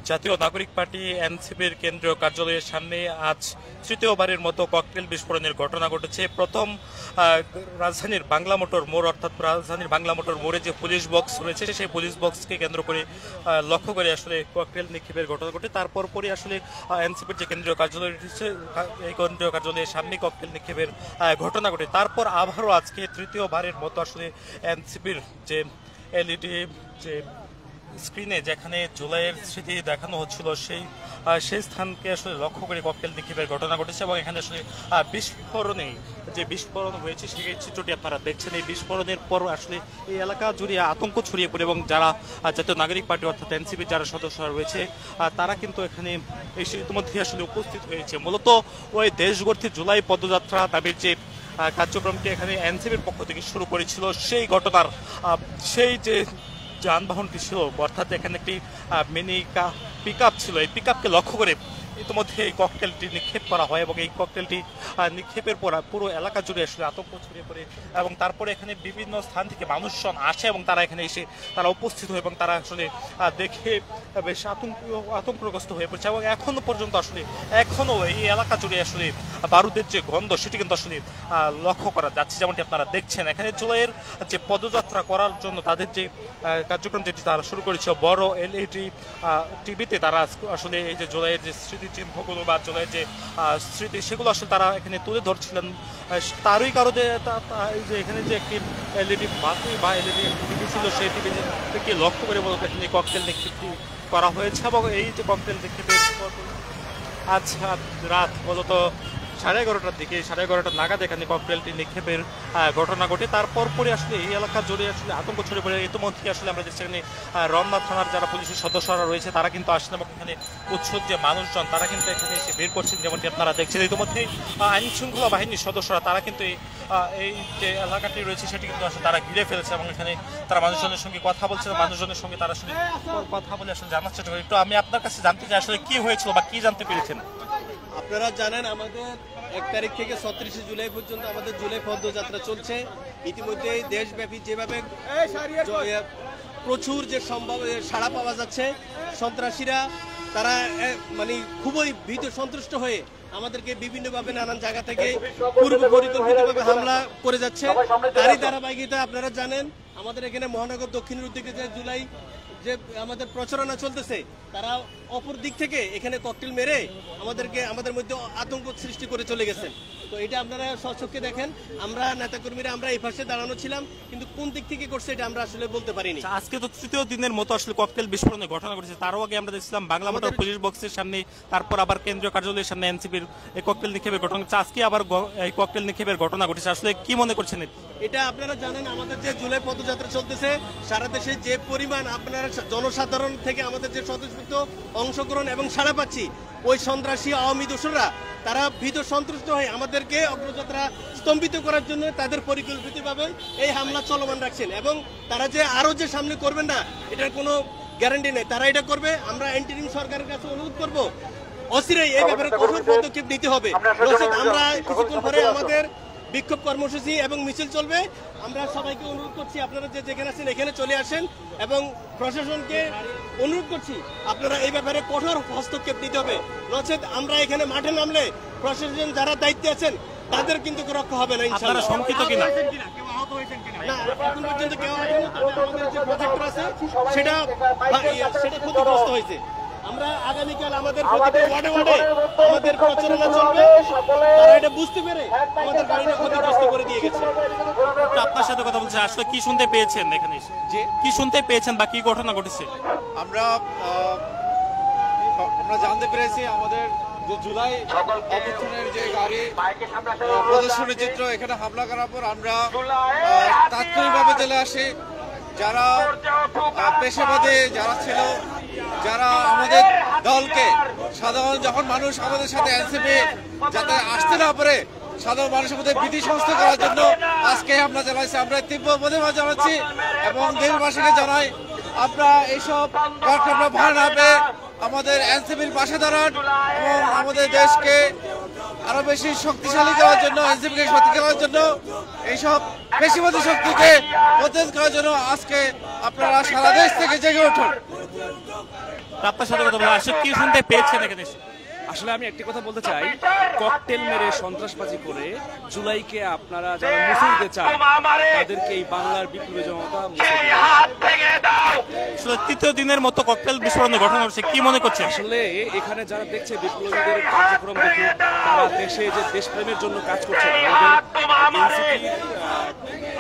জাতীয় নাগরিক পার্টি এনসিপির কেন্দ্রীয় কার্যালয়ের সামনে আজ তৃতীয়বারের মতো ককটেল বিস্ফোরণের ঘটনা ঘটেছে। প্রথম রাজধানীর বাংলা মোটর মোড়, অর্থাৎ রাজধানীর বাংলা মোটর মোড়ে যে পুলিশ বক্স রয়েছে সেই পুলিশ বক্সকে কেন্দ্র করে লক্ষ্য করে আসলে ককটেল নিক্ষেপের ঘটনা ঘটে। তারপর পরে আসলে এনসিপির যে কেন্দ্রীয় কার্যালয় রয়েছে এই কেন্দ্রীয় কার্যালয়ের সামনে ককটেল নিক্ষেপের ঘটনা ঘটে। তারপর আবারও আজকে তৃতীয়বারের মতো আসলে এনসিপির যে এলইডি যে স্ক্রিনে যেখানে জুলাইয়ের স্মৃতি দেখানো হচ্ছিল সেই স্থানকে আসলে লক্ষ্য করে ককটেল নিক্ষেপের ঘটনা ঘটেছে এবং এখানে আসলে বিস্ফোরণ হয়েছে সেই চিত্রটি আপনারা দেখছেন। এই বিস্ফোরণের পর আসলে এই এলাকা জুড়ে আতঙ্ক ছড়িয়ে পড়ে এবং যারা জাতীয় নাগরিক পার্টি অর্থাৎ এনসিপির যারা সদস্যরা রয়েছে তারা কিন্তু এখানে ইতিমধ্যে আসলে উপস্থিত হয়েছে। মূলত ওই দেশগর্থী জুলাই পদযাত্রা দাবির যে কার্যক্রমটি এখানে এনসিপির পক্ষ থেকে শুরু করেছিল সেই ঘটনার সেই যে যানবাহনটি ছিল, অর্থাৎ এখানে একটি মিনি পিকআপ ছিল, এই পিকআপকে লক্ষ্য করে ইতিমধ্যে এই ককটেলটি নিক্ষেপ করা হয় এবং এই ককটেলটি নিক্ষেপের পর পুরো এলাকা জুড়ে আসলে আতঙ্ক ছড়িয়ে পড়ে এবং তারপরে এখানে বিভিন্ন স্থান থেকে মানুষজন আসে এবং তারা এখানে এসে তারা উপস্থিত হয় এবং তারা আসলে দেখে বেশ আতঙ্কগ্রস্ত হয়ে পড়ছে এবং এখনো পর্যন্ত আসলে এখনো এই এলাকা জুড়ে আসলে বারুদের যে গন্ধ সেটি কিন্তু আসলে লক্ষ্য করা যাচ্ছে। যেমনটি আপনারা দেখছেন এখানে জুলাইয়ের যে পদযাত্রা করার জন্য তাদের যে কার্যক্রম যেটি তারা শুরু করেছে বড় এলইডি টিভিতে তারা আসলে এই যে জুলাইয়ের যে স্মৃতিচিহ্নগুলো বা জুলাইয়ের যে স্মৃতি সেগুলো আসলে তারা এখানে তুলে ধরছিলেন। তারই কারণে যে এখানে যে একটি এলইডি বাতি বা এলইডি টিভি ছিল সেই টিভিকে লক্ষ্য করে মূলত এখানে ককটেল নিক্ষেপটি করা হয়েছে এবং এই যে ককটেল নিক্ষেপের আজ রাত মূলত 11:30টার দিকে 11:30 নাগাদ এখানে ককটেলটি নিক্ষেপের ঘটনা ঘটে। তারপর পরে আসলে এই এলাকা জুড়ে আসলে আতঙ্ক ছড়িয়ে পড়ে। ইতিমধ্যে আসলে আমরা দেখছি এখানে রমনা থানার যারা পুলিশের সদস্যরা রয়েছে তারা কিন্তু আসছেন এবং এখানে উৎসুক যে মানুষজন তারা কিন্তু এখানে এসে বের করছেন। যেমনটি আপনারা দেখছেন ইতিমধ্যে আইন শৃঙ্খলা বাহিনীর সদস্যরা তারা কিন্তু এই যে এলাকাটি রয়েছে সেটি কিন্তু আসলে তারা ঘিরে ফেলেছে এবং এখানে তারা মানুষজনের সঙ্গে কথা বলছে, মানুষজনের সঙ্গে তারা আসলে কথা বলে আসলে জানার চেষ্টা করে। একটু আমি আপনার কাছে জানতে চাই আসলে কি হয়েছিল বা কি জানতে পেরেছেন। আপনারা জানেন আমাদের 1 তারিখ থেকে 36 জুলাই পর্যন্ত আমাদের জুলাই পদযাত্রা চলছে। ইতিমধ্যে দেশব্যাপী যেভাবে প্রচুর যে সাড়া পাওয়া যাচ্ছে, সন্ত্রাসীরা তারা মানে খুবই ভীত সন্ত্রস্ত হয়ে আমাদেরকে বিভিন্নভাবে নানান জায়গা থেকে পূর্ব পরিকল্পিতভাবে হামলা করে যাচ্ছে। তারই ধারাবাহিকতা আপনারা জানেন আমাদের এখানে মহানগর দক্ষিণের উদ্যোগে যে জুলাই যে আমাদের প্রচারণা চলতেছে তারা অপর দিক থেকে এখানে ককটেল মেরে আমাদের মধ্যে আতঙ্ক সৃষ্টি করে চলে গেছেন। তো এটা আপনারা স্বচক্ষে দেখেন। আমরা নেতাকর্মীরা আমরা এই পাশে দাঁড়ানো ছিলাম, কিন্তু কোন দিক থেকে করছে এটা আমরা আসলে বলতে পারিনি। আজকে তো তৃতীয় দিনের মতো আসলে ককটেল বিস্ফোরণের ঘটনা ঘটেছে। তারও আগে আমরা দেখছিলাম বাংলা মোটর পুলিশ বক্সের সামনে, তারপর আবার কেন্দ্রীয় কার্যালয়ের সামনে এনসিপির এই ককটেল নিক্ষেপের ঘটনা ঘটেছে। আজকে আবার এই ককটেল নিক্ষেপের ঘটনা ঘটেছে। আসলে কি মনে করছেন? এটা আপনারা জানেন আমাদের যে জুলাই পদযাত্রা চলতেছে সারা দেশে যে পরিমাণ আপনারা জনসাধারণ থেকে আমাদের যে স্বতঃস্ফূর্ত অংশগ্রহণ এবং সাড়া পাচ্ছি, ওই সন্ত্রাসী আওয়ামী দোসররা তারা ভীত সন্ত্রস্ত হয়ে আমাদেরকে অগ্রযাত্রা স্তম্ভিত করার জন্য তাদের পরিকল্পিতভাবে এই হামলা চলমান রাখছেন এবং তারা যে আরো যে সামনে করবেন না এটার কোনো গ্যারান্টি নেই। তারা এটা করবে। আমরা ইন্টারিম সরকারের কাছে অনুরোধ করব অচিরেই এই ব্যাপারে কঠোর পদক্ষেপ নিতে হবে। আমরা কিছুক্ষণ পরে আমাদের বিক্ষোভ কর্মসূচি এবং মিছিল চলবে। আমরা সবাইকে অনুরোধ করছি আপনারা যে যেখানে আছেন এখানে চলে আসেন এবং প্রশাসনকে অনুরোধ করছি আপনারা এই ব্যাপারে কঠোর হস্তক্ষেপ নিতে হবে। নচেত আমরা এখানে মাঠে নামলে প্রশাসন যারা দায়িত্বে আছেন তাদের কিন্তু রক্ষা হবে না। ইনশাআল্লাহ। শঙ্কিত কিনা? না, এখন পর্যন্ত কেউ আহত আমাদের যে প্রজেক্টর আছে সেটা ক্ষতিগ্রস্ত হয়েছে। আমরা আগামীকাল আমাদের ওয়ার্ডে আমাদের প্রচারণা চলবে। তারা এটা বুঝতে পেরে আমাদের গাড়িটা ক্ষতিগ্রস্ত করে দিয়ে গেছে। আপনার সাথে কথা বলছি, আসলে কি শুনতে পেয়েছেন এখানে? যে কি শুনতে পেয়েছেন বা কি ঘটনা ঘটেছে? আমরা জানতে পেরেছি আমাদের যে জুলাই অভ্যুত্থানের যে গাড়ি প্রদর্শনী চিত্র এখানে হামলা করার পর আমরা তাৎক্ষণিকভাবে চলে আসি। যারা পেশাবাদী যারা ছিল, যারা আমাদের দলকে সাধারণ যখন মানুষ আমাদের সাথে এনসিপি যাতে আসতে না পারে সাধারণ মানুষের মধ্যে ভীতি সংস্থ করার জন্য আজকে আমরা জানাইছি। আমরা তীব্র প্রতিবাদ জানাচ্ছি এবং দেশবাসীকে জানাই আমরা এইসব কার্যক্রম ভালো না পেয়ে আমাদের এনসিপির পাশে দাঁড়ান এবং আমাদের দেশকে আরো বেশি শক্তিশালী করার জন্য, এনসিপিকে শক্তি করার জন্য, এইসব পেশিবাদী শক্তিকে প্রতিরোধ করার জন্য আজকে আপনারা সারা দেশ থেকে জেগে উঠুন। আপনার সাথে কথা বলে আসলে কি শুনতে পেয়েছেন এখানে এসে? আসলে আমি একটি কথা বলতে চাই, ককটেল মেরে সন্ত্রাসবাজি করে জুলাইকে আপনারা যারা মুছে দিতে চান তাদেরকে এই বাংলার বিপ্লবী জনতা মুছে দিবে। আসলে তৃতীয় দিনের মতো ককটেল বিস্ফোরণের ঘটনা ঘটছে, কি মনে করছেন? আসলে এখানে যারা দেখছে বিপ্লবীদের কার্যক্রম দেখে তারা দেশে যে দেশপ্রেমের জন্য কাজ করছে,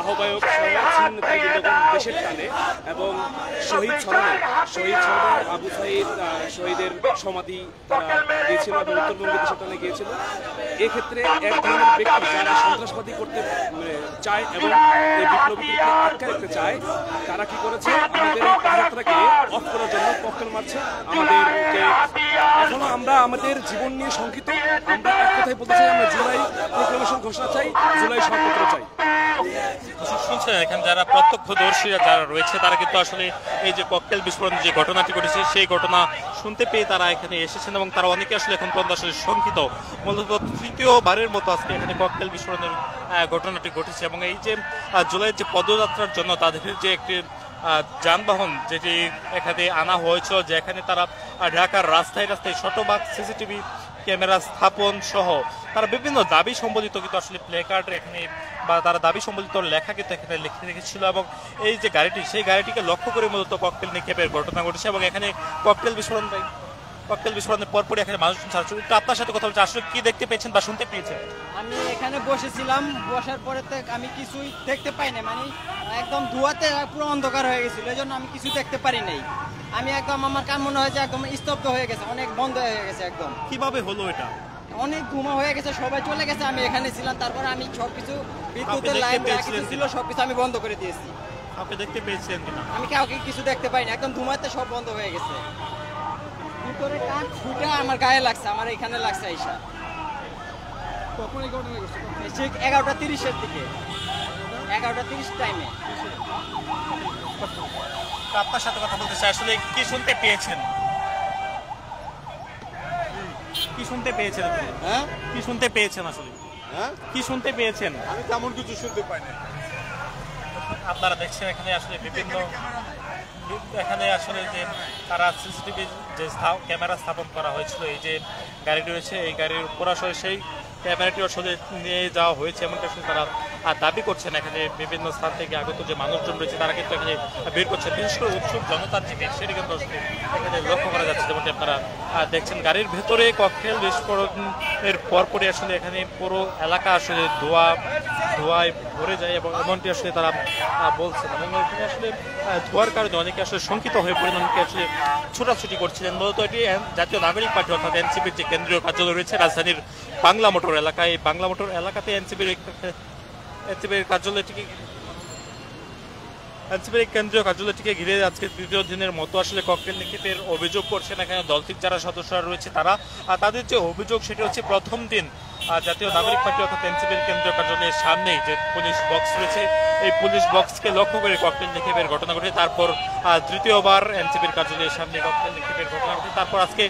আহ্বায়ক দেশের টানে এবং শহীদ স্মরণে আবু সাইদ শহীদের সমাধি তারা গিয়েছিল এবং উত্তরবঙ্গে দেশের টানে গিয়েছিল। এক্ষেত্রে এক ধরনের ব্যক্তি যারা সন্ত্রাসবাদী করতে চায় এবং এই বিপ্লবীদেরকে আটকে রাখতে চায়, তারা কি করেছে, আমাদের এই পদযাত্রাকে অফ করার জন্য ককটেল মারছে আমাদেরকে। এখনো আমরা আমাদের জীবন নিয়ে শঙ্কিত। আমরা এক কথাই বলতে চাই, আমরা জুলাই প্রোক্লামেশন ঘোষণা চাই, জুলাই সরপত্র চাই। শুনছেন এখানে যারা প্রত্যক্ষদর্শীরা যারা রয়েছে তারা কিন্তু আসলে এই যে ককটেল বিস্ফোরণ যে ঘটনাটি ঘটেছে সেই ঘটনা শুনতে পেয়ে তারা এখানে এসেছেন এবং তারা অনেকে আসলে এখন পর্যন্ত আসলে শঙ্কিত। মূলত তৃতীয়বারের মতো আজকে এখানে ককটেল বিস্ফোরণের ঘটনাটি ঘটেছে এবং এই যে জুলাইয়ের যে পদযাত্রার জন্য তাদের যে একটি যানবাহন যেটি এখানে আনা হয়েছিল, যেখানে তারা ঢাকার রাস্তায় রাস্তায় শতভাগ সিসিটিভি ক্যামেরা স্থাপন সহ তারা বিভিন্ন দাবি সম্বলিত কিন্তু আসলে প্লে কার্ড এখানে বা তারা দাবি সম্বলিত লেখা কিন্তু এখানে লিখে রেখেছিল এবং এই যে গাড়িটি সেই গাড়িটিকে লক্ষ্য করে মূলত ককটেল নিক্ষেপের ঘটনা ঘটেছে এবং এখানে ককটেল বিস্ফোরণের পরপরই এখানে মানুষজন ছাড়ছে। একটু আপনার সাথে কথা বলছে, আসলে কি দেখতে পেয়েছেন বা শুনতে পেয়েছেন? আমি এখানে বসেছিলাম, বসার পরে আমি কিছুই দেখতে পাই না, মানে একদম ধোঁয়াতে পুরো অন্ধকার হয়ে গেছিল, এই জন্য আমি কিছু দেখতে পারি নাই। আমি একদম আমার কান মনে হয় যে একদম স্তব্ধ হয়ে গেছে, অনেক বন্ধ হয়ে গেছে একদম। কিভাবে হলো এটা? অনেক ধুমা হয়ে গেছে, সবাই চলে গেছে, আমি এখানে ছিলাম। তারপরে আমি সবকিছু বিদ্যুতের লাইন যা কিছু ছিল সবকিছু আমি বন্ধ করে দিয়েছি। আপনি দেখতে পেয়েছেন কিনা? আমি কাউকে কিছু দেখতে পাইনি, একদম ধুমাতে সব বন্ধ হয়ে গেছে। ভিতরে কাঠ ফুটা আমার গায়ে লাগছে, আমার এখানে লাগছে আইসা। কখন এই ঘটনা ঘটছে? 11:30-এর দিকে, 11:30 টাইমে। আপনার সাথে কথা বলতে চাই, আসলে কি শুনতে পেয়েছেন? কি শুনতে পেয়েছেন? হ্যাঁ, কি শুনতে পেয়েছেন আসলে? হ্যাঁ, কি শুনতে পেয়েছেন? আমি তেমন কিছু শুনতে পাই না। আপনারা দেখছেন এখানে আসলে বিভিন্ন এখানে আসলে যে তারা সিসিটিভি যে ক্যামেরা স্থাপন করা হয়েছিল, এই যে গাড়িটি রয়েছে এই গাড়ির উপর আসলে সেই ক্যামেরাটি আসলে নিয়ে যাওয়া হয়েছে এমনটা আসলে তারা দাবি করছেন। এখানে বিভিন্ন স্থান থেকে আগত যে মানুষজন রয়েছে তারা কিন্তু এখানে বের করছে, বিশেষ করে উৎসুক জনতার যে ভিড় সেটি কিন্তু আসলে এখানে লক্ষ্য করা যাচ্ছে। যেমনটি আপনারা দেখছেন গাড়ির ভেতরে ককটেল বিস্ফোরণের পরপরই আসলে এখানে পুরো এলাকা আসলে ধোঁয়ায় ভরে যায় এবং এমনটি আসলে তারা বলছেন এবং এখানে আসলে ধোঁয়ার কারণে অনেকে আসলে শঙ্কিত হয়ে পড়েন, অনেকে আসলে ছোটাছুটি করছিলেন। মূলত এটি জাতীয় নাগরিক পার্টি অর্থাৎ এনসিপির যে কেন্দ্রীয় কার্যালয় রয়েছে রাজধানীর বাংলা মোটর এলাকায়, বাংলা মোটর এলাকাতে এনসিপির কেন্দ্রীয় কার্যালয়টিকে ঘিরে আজকে তৃতীয় দিনের মতো আসলে ককটেল নিক্ষেপের অভিযোগ করছেন এখানে দলটির যারা সদস্যরা রয়েছে তারা। তাদের যে অভিযোগ সেটি হচ্ছে প্রথম দিন জাতীয় নাগরিক পার্টি অর্থাৎ এনসিপির কেন্দ্রীয় কার্যালয়ের সামনেই যে পুলিশ বক্স রয়েছে এই পুলিশ বক্সকে লক্ষ্য করে ককটেল নিক্ষেপের ঘটনা ঘটে। তারপর তৃতীয়বার এনসিপির কার্যালয়ের সামনে ককটেল নিক্ষেপের ঘটনা ঘটে। তারপর আজকে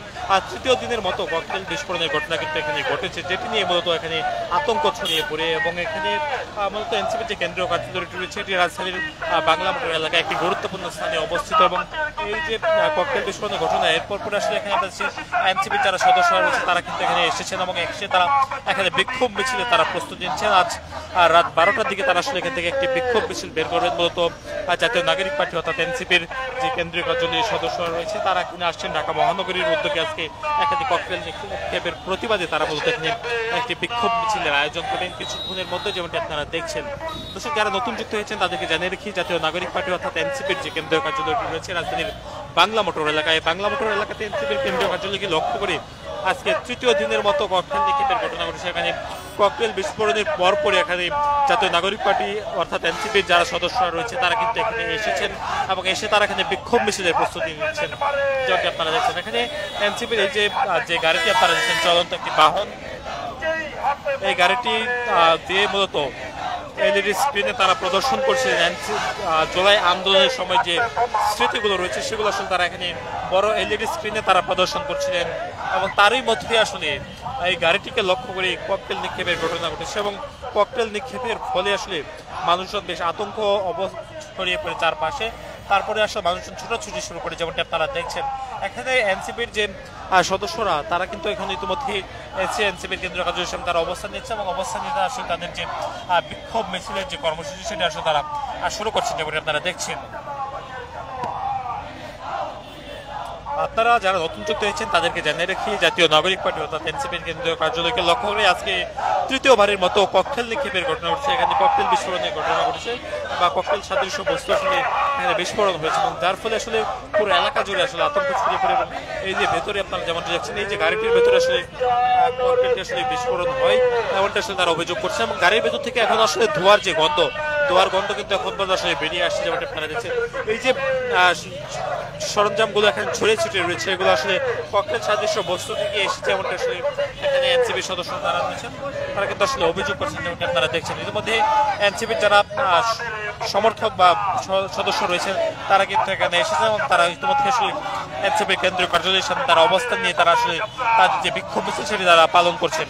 তৃতীয় দিনের মতো ককটেল বিস্ফোরণের ঘটনা কিন্তু এখানে ঘটেছে, যেটি নিয়ে মূলত এখানে আতঙ্ক ছড়িয়ে পড়ে এবং এখানে মূলত এনসিপির যে কেন্দ্রীয় কার্যালয়টি রয়েছে এটি রাজধানীর বাংলা মোটর এলাকায় একটি গুরুত্বপূর্ণ স্থানে অবস্থিত এবং এই যে ককটেল বিস্ফোরণের ঘটনা এরপর পরে আসলে এখানে এনসিপির যারা সদস্যরা রয়েছে তারা কিন্তু এখানে এসেছেন এবং এসে তারা এখানে বিক্ষোভ মিছিলে তারা প্রস্তুতি নিচ্ছেন। আজ রাত 12টার দিকে তারা আসলে এখান থেকে একটি বিক্ষোভ মিছিল বের করবেন। মূলত জাতীয় নাগরিক পার্টি অর্থাৎ এনসিপির যে কেন্দ্রীয় কার্যালয়ের সদস্যরা রয়েছে তারা এখানে আসছেন ঢাকা মহানগরীর উদ্যোগে আজকে একাধিক ককটেল নিক্ষেপের প্রতিবাদে তারা মূলত এখানে একটি বিক্ষোভ মিছিলের আয়োজন করবেন কিছুক্ষণের মধ্যে, যেমনটি আপনারা দেখছেন। দর্শক যারা নতুন যুক্ত হয়েছেন তাদেরকে জানিয়ে রাখি জাতীয় নাগরিক পার্টি অর্থাৎ এনসিপির যে কেন্দ্রীয় কার্যালয়টি রয়েছে রাজধানীর বাংলা মোটর এলাকায়, বাংলা মোটর এলাকাতে এনসিপির কেন্দ্রীয় কার্যালয়কে লক্ষ্য করে আজকে তৃতীয় দিনের মতো ককটেল নিক্ষেপের ঘটনা ঘটেছে। এখানে ককটেল বিস্ফোরণের পরপরই এখানে জাতীয় নাগরিক পার্টি অর্থাৎ এনসিপির যারা সদস্যরা রয়েছে তারা কিন্তু এখানে এসেছেন এবং এসে তারা এখানে বিক্ষোভ মিছিলের প্রস্তুতি নিচ্ছেন, যেমনটি আপনারা দেখছেন। এখানে এনসিপির এই যে গাড়িটি আপনারা দেখছেন চলন্ত একটি বাহন, এই গাড়িটি দিয়ে মূলত এলইডি স্ক্রিনে তারা প্রদর্শন করছিলেন জুলাই আন্দোলনের সময় যে স্মৃতিগুলো রয়েছে সেগুলো আসলে তারা এখানে বড় এলইডি স্ক্রিনে তারা প্রদর্শন করছিলেন এবং তারই মধ্যে আসলে এই গাড়িটিকে লক্ষ্য করে ককটেল নিক্ষেপের ঘটনা ঘটেছে এবং ককটেল নিক্ষেপের ফলে আসলে মানুষজন বেশ আতঙ্ক ছড়িয়ে পড়ে চারপাশে। তারপরে আসলে মানুষজন ছোটাছুটি শুরু করে, যেমনটি আপনারা দেখছেন এখানে এনসিপির যে সদস্যরা তারা কিন্তু এখানে ইতিমধ্যে এনসিপির কেন্দ্রীয় কার্যালয়ের সামনে তারা অবস্থান নিচ্ছে এবং অবস্থান নিতে আসলে তাদের যে বিক্ষোভ মিছিলের যে কর্মসূচি সেটা আসলে তারা শুরু করছেন যেমন আপনারা দেখছেন। আপনারা যারা নতুন যুক্ত হয়েছেন তাদেরকে জানিয়ে রাখি, জাতীয় নাগরিক পার্টি অর্থাৎ এনসিপির কেন্দ্রীয় কার্যালয়কে লক্ষ্য করে আজকে তৃতীয়বারের মতো ককটেল নিক্ষেপের ঘটনা ঘটেছে, এখানে ককটেল বিস্ফোরণের ঘটনা ঘটেছে বা ককটেল সাদৃশ্য বস্তু আসলে এখানে বিস্ফোরণ হয়েছে এবং যার ফলে আসলে পুরো এলাকা জুড়ে আসলে আতঙ্ক ছড়িয়ে পড়ে এবং এই যে ভেতরে আপনারা যেমনটা দেখছেন এই যে গাড়িটির ভেতরে আসলে ককটেলটি আসলে বিস্ফোরণ হয় এমনটা আসলে তারা অভিযোগ করছে এবং গাড়ির ভেতর থেকে এখন আসলে ধোঁয়ার যে গন্ধ কিন্তু এখন পর্যন্ত আসলে বেরিয়ে আসছে যেমনটা আপনারা দেখছেন। এই যে সরঞ্জামগুলো এখানে ছড়িয়ে ছিটিয়ে রয়েছে এগুলো আসলে ককটেল সাদৃশ্য বস্তু থেকে এসেছে এমনটা আসলে এখানে এনসিপির সদস্য যারা রয়েছেন তারা কিন্তু আসলে অভিযোগ করছেন যেমনটা আপনারা দেখছেন। ইতিমধ্যে এনসিপির যারা সমর্থক বা সদস্য রয়েছেন তারা কিন্তু এখানে এসেছেন এবং তারা ইতিমধ্যে আসলে এনসিপির কেন্দ্রীয় কার্যালয়ের সামনে তারা অবস্থান নিয়ে তারা আসলে তাদের যে বিক্ষোভ মিছিল সেটি তারা পালন করছেন।